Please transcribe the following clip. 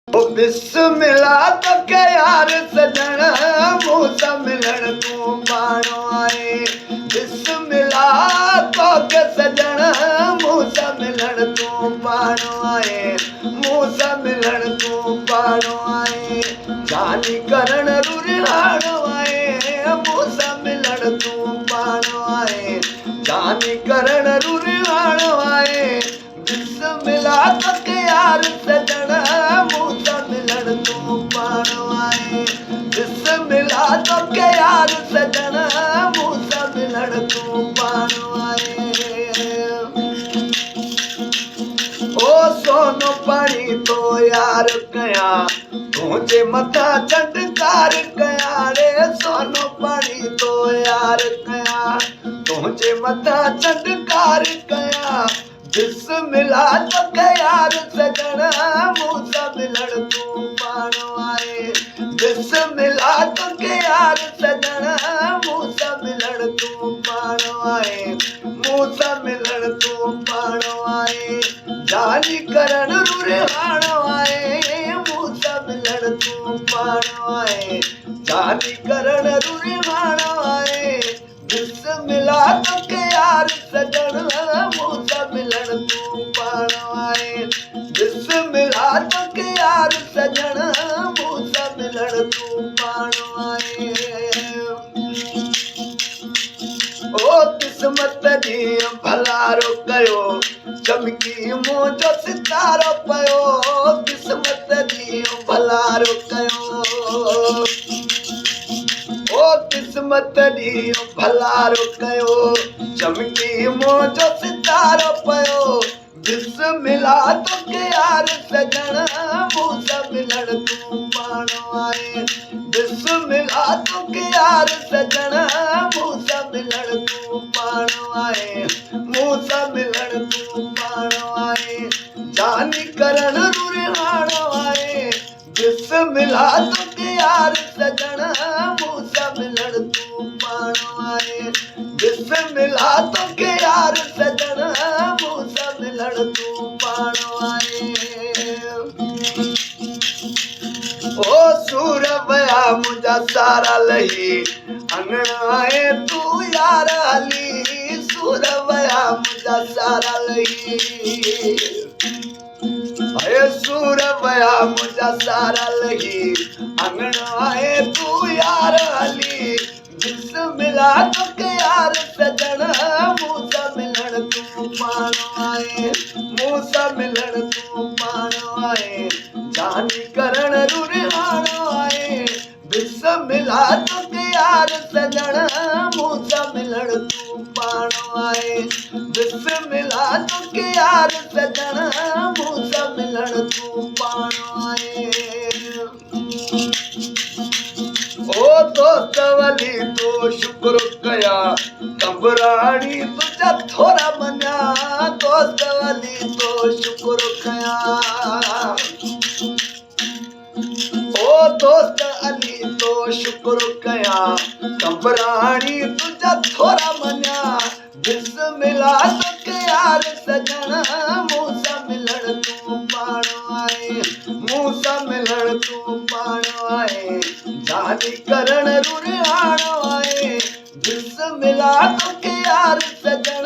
बिस्मिल्लाह तो के यार सजण मूसा मिलण तू पाणो आए। बिस्मिल्लाह तो के सजण मूसा मिलण तू पाणो आए। मूसा मिलण तू पाणो आए। जानी करण रुरिहाणो आए। मूसा मिलण तू पाणो आए। जानी करण रुरिहाणो आए। बिस्मिल्लाह तो के यार सजण मूसा मिलण तू पाणो आए। बिस्मिल्लाह तो के यार सजण मूसा मिलण तू पाणो आए। ओ सोनो पाणी तो यार कया तुझे मथा चटकार कया रे। सोनो पाणी तो यार कया तुझे मथा चटकार कया। बिस्मिल्लाह तो के यार सजण मूसा मिलण तू पाणो आए। बिस्मिल्लाह तो के यार सजण मूसा मिलण तू पाणो आए। मूसा मिलण तू पाणो आए। जानी करण रुरिहाणो आए। मूसा मिलण तू पाणो आए। जानी करण रुरिहाणो आए। बिस्मिल्लाह तो के यार सजण मूसा मिलण तू पाणो आए। बिस्मिल्लाह तो के यार सजण मूसा मिलण तू पाणो आए। ओ किस्मत जी भलारो कयो चमकी मुंहिंजो सितारो पयो। किस्मत जी भलारो कयो। ओ किस्मत जी भलारो कयो चमकी मुंहिंजो सितारो पयो। बिस्मिल्लाह तो के यार सजण मूसा मिलण तू पाणो आए। बिस्मिल्लाह तो के यार सजण मूसा मिलण तू पाणो आए। मूसा मिलण तू पाणो आए। जानी करण रुरिहाणो आए। बिस्मिल्लाह तो के यार सजण मूसा मिलण तू पाणो आए। बिस्मिल्लाह तो के यार सजण मूसा मिलण तू पाणो आए। ओ सूर वया मुंहिंजा सारा लही अंगण आए तू यार हली। सूर वया मुंहिंजा सारा लही। सूर वया मुंहिंजा सारा लही अंगण आए तू यार हली। बिस्मिल्लाह तो के यार सजण मूसा मिलण तू पाणो आए। मूसा मिलण तू पाणो आए। जानी करण रुरिहाणो आए। बिस्मिल्लाह तो के यार सजण मूसा मिलण तू पाणो आए। बिस्मिल्लाह तो के यार सजण मूसा मिलण तू पाणो आए। ओ दोस्त वली तो शुक्र कया कंबराणी तुझा थोरा मञा। दोस्त वली तो शुक्र कया। ओ दोस्त अली तो शुक्र कया कंबराणी तुझा थोरा मञा। बिस्मिल्लाह तो के यार सजण मूसा मिलण तू पाणो आए। मूसा मिलण तू पाणो आए। जानी करण रुरिहाणो आए। बिस्मिल्लाह तो के यार सजण